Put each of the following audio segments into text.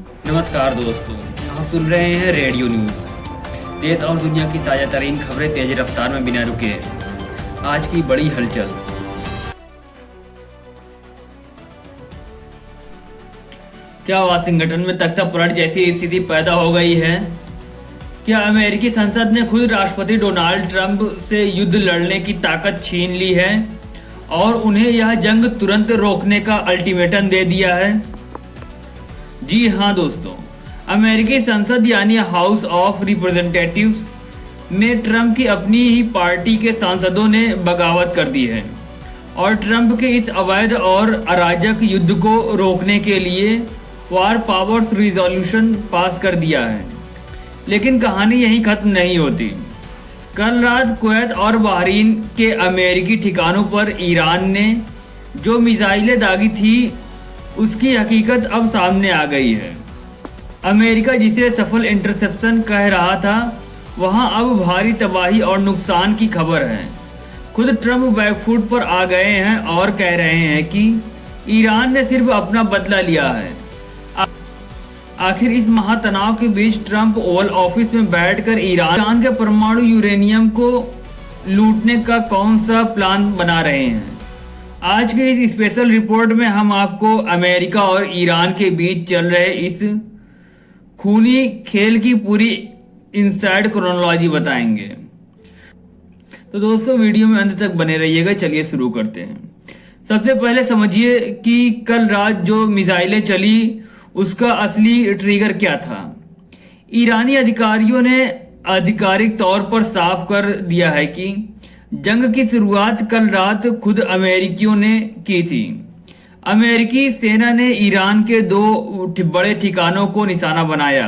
नमस्कार दोस्तों, आप सुन रहे हैं रेडियो न्यूज़। देश और दुनिया की ताज़ा तरीन खबरें तेज रफ्तार में बिना रुके। आज की बड़ी हलचल। क्या वाशिंगटन में तख्ता पलट जैसी स्थिति पैदा हो गई है? क्या अमेरिकी संसद ने खुद राष्ट्रपति डोनाल्ड ट्रंप से युद्ध लड़ने की ताकत छीन ली है और उन्हें यह जंग तुरंत रोकने का अल्टीमेटम दे दिया है? जी हाँ दोस्तों, अमेरिकी संसद यानी हाउस ऑफ रिप्रेजेंटेटिव्स में ट्रंप की अपनी ही पार्टी के सांसदों ने बगावत कर दी है और ट्रंप के इस अवैध और अराजक युद्ध को रोकने के लिए वार पावर्स रिजोल्यूशन पास कर दिया है। लेकिन कहानी यहीं खत्म नहीं होती। कल रात कुवैत और बहरीन के अमेरिकी ठिकानों पर ईरान ने जो मिसाइलें दागी थी उसकी हकीकत अब सामने आ गई है। अमेरिका जिसे सफल इंटरसेप्शन कह रहा था, वहां अब भारी तबाही और नुकसान की खबर है। खुद ट्रंप बैकफुट पर आ गए हैं और कह रहे हैं कि ईरान ने सिर्फ अपना बदला लिया है। आखिर इस महातनाव के बीच ट्रंप ओवल ऑफिस में बैठकर ईरान के परमाणु यूरेनियम को लूटने का कौन सा प्लान बना रहे हैं? आज के इस स्पेशल रिपोर्ट में हम आपको अमेरिका और ईरान के बीच चल रहे इस खूनी खेल की पूरी इनसाइड क्रोनोलॉजी बताएंगे। तो दोस्तों, वीडियो में अंत तक बने रहिएगा। चलिए शुरू करते हैं। सबसे पहले समझिए कि कल रात जो मिसाइलें चली उसका असली ट्रिगर क्या था। ईरानी अधिकारियों ने आधिकारिक तौर पर साफ कर दिया है कि जंग की शुरुआत कल रात खुद अमेरिकियों ने की थी। अमेरिकी सेना ने ईरान के दो बड़े ठिकानों को निशाना बनाया।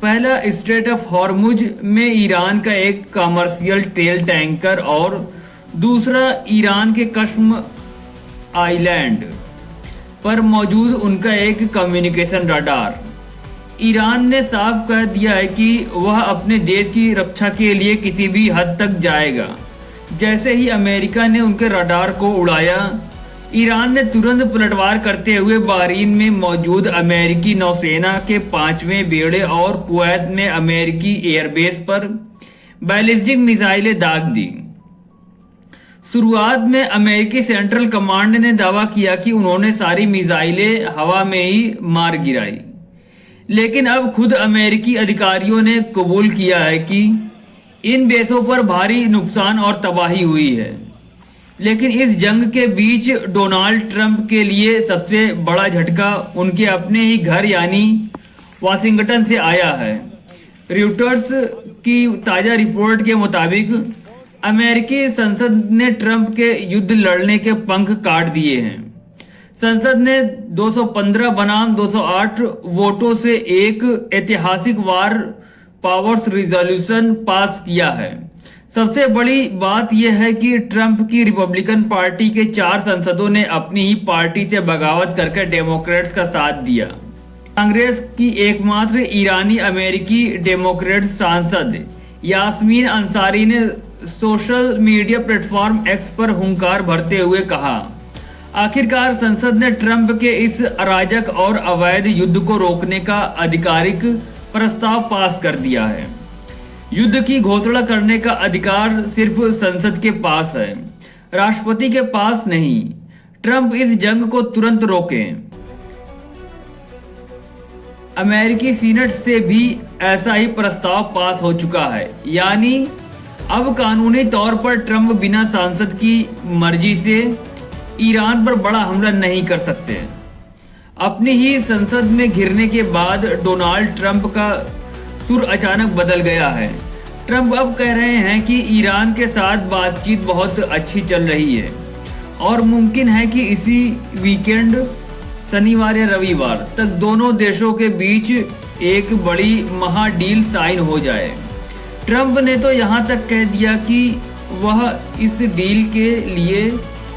पहला स्ट्रेट ऑफ हॉर्मुज में ईरान का एक कमर्शियल तेल टैंकर और दूसरा ईरान के कश्म आइलैंड पर मौजूद उनका एक कम्युनिकेशन रडार। ईरान ने साफ कह दिया है कि वह अपने देश की रक्षा के लिए किसी भी हद तक जाएगा। जैसे ही अमेरिका ने उनके रडार को उड़ाया, ईरान ने तुरंत पलटवार करते हुए बहरीन में मौजूद अमेरिकी नौसेना के 5वें बेड़े और कुवैत में अमेरिकी एयरबेस पर बैलिस्टिक मिसाइलें दाग दी। शुरुआत में अमेरिकी सेंट्रल कमांड ने दावा किया कि उन्होंने सारी मिसाइलें हवा में ही मार गिराई, लेकिन अब खुद अमेरिकी अधिकारियों ने कबूल किया है कि इन बेसों पर भारी नुकसान और तबाही हुई है। लेकिन इस जंग के बीच डोनाल्ड ट्रंप के लिए सबसे बड़ा झटका उनके अपने ही घर यानी वाशिंगटन से आया है। रॉयटर्स की ताज़ा रिपोर्ट के मुताबिक अमेरिकी संसद ने ट्रंप के युद्ध लड़ने के पंख काट दिए हैं। संसद ने 215 बनाम 208 वोटों से एक ऐतिहासिक वार पावर्स रिजोल्यूशन पास किया है। सबसे बड़ी बात यह है कि ट्रंप की रिपब्लिकन पार्टी के 4 सांसदों ने अपनी ही पार्टी से बगावत करके डेमोक्रेट्स का साथ दिया। कांग्रेस की एकमात्र ईरानी अमेरिकी डेमोक्रेट सांसद यास्मीन अंसारी ने सोशल मीडिया प्लेटफॉर्म एक्स पर हुंकार भरते हुए कहा, आखिरकार संसद ने ट्रंप के इस अराजक और अवैध युद्ध को रोकने का आधिकारिक प्रस्ताव पास कर दिया है। युद्ध की घोषणा करने का अधिकार सिर्फ संसद के पास है, राष्ट्रपति के पास नहीं। ट्रंप इस जंग को तुरंत रोकें। अमेरिकी सीनेट से भी ऐसा ही प्रस्ताव पास हो चुका है, यानी अब कानूनी तौर पर ट्रंप बिना सांसद की मर्जी से ईरान पर बड़ा हमला नहीं कर सकते। अपनी ही संसद में घिरने के बाद डोनाल्ड ट्रंप का सुर अचानक बदल गया है। ट्रंप अब कह रहे हैं कि ईरान के साथ बातचीत बहुत अच्छी चल रही है और मुमकिन है कि इसी वीकेंड शनिवार या रविवार तक दोनों देशों के बीच एक बड़ी महा डील साइन हो जाए। ट्रंप ने तो यहाँ तक कह दिया कि वह इस डील के लिए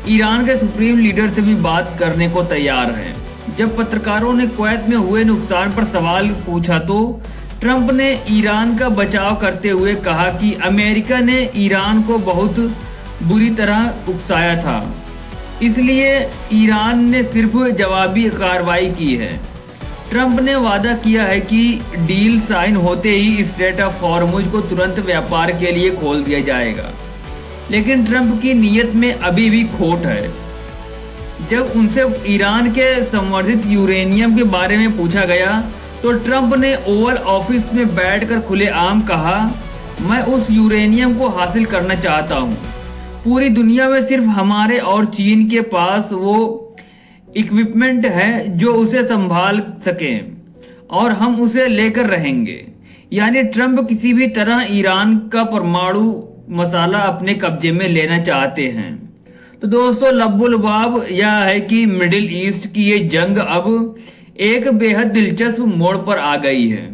ईरान के सुप्रीम लीडर से भी बात करने को तैयार है। जब पत्रकारों ने कुवैत में हुए नुकसान पर सवाल पूछा तो ट्रंप ने ईरान का बचाव करते हुए कहा कि अमेरिका ने ईरान को बहुत बुरी तरह उकसाया था, इसलिए ईरान ने सिर्फ जवाबी कार्रवाई की है ट्रंप ने वादा किया है कि डील साइन होते ही स्ट्रेट ऑफ हॉर्मुज को तुरंत व्यापार के लिए खोल दिया जाएगा, लेकिन ट्रंप की नीयत में अभी भी खोट है। जब उनसे ईरान के संवर्धित यूरेनियम के बारे में पूछा गया तो ट्रंप ने ओवल ऑफिस में बैठकर खुलेआम कहा, मैं उस यूरेनियम को हासिल करना चाहता हूं। पूरी दुनिया में सिर्फ हमारे और चीन के पास वो इक्विपमेंट है जो उसे संभाल सकें और हम उसे लेकर रहेंगे। यानी ट्रंप किसी भी तरह ईरान का परमाणु मसाला अपने कब्जे में लेना चाहते हैं। तो दोस्तों, लब्बुलबाब यह है कि मिडिल ईस्ट की ये जंग अब एक बेहद दिलचस्प मोड़ पर आ गई है।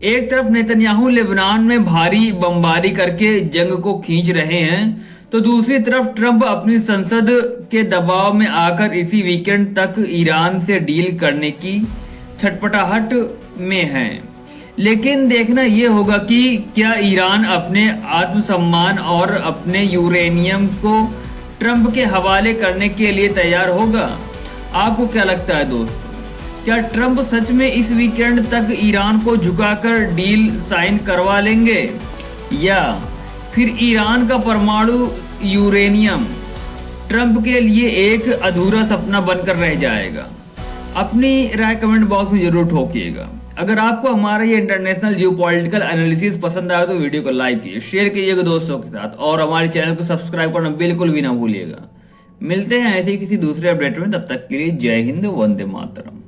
एक तरफ नेतन्याहू लेबनान में भारी बमबारी करके जंग को खींच रहे हैं, तो दूसरी तरफ ट्रंप अपनी संसद के दबाव में आकर इसी वीकेंड तक ईरान से डील करने की छटपटाहट में हैं। लेकिन देखना यह होगा कि क्या ईरान अपने आत्मसम्मान और अपने यूरेनियम को ट्रंप के हवाले करने के लिए तैयार होगा। आपको क्या लगता है दोस्तों, क्या ट्रंप सच में इस वीकेंड तक ईरान को झुकाकर डील साइन करवा लेंगे, या फिर ईरान का परमाणु यूरेनियम ट्रंप के लिए एक अधूरा सपना बनकर रह जाएगा? अपनी राय कमेंट बॉक्स में जरूर ठोकिएगा। अगर आपको हमारा ये इंटरनेशनल जियोपॉलिटिकल एनालिसिस पसंद आया तो वीडियो को लाइक कीजिए, शेयर कीजिएगा दोस्तों के साथ, और हमारे चैनल को सब्सक्राइब करना बिल्कुल भी ना भूलिएगा। मिलते हैं ऐसे ही किसी दूसरे अपडेट में, तब तक के लिए जय हिंद, वंदे मातरम।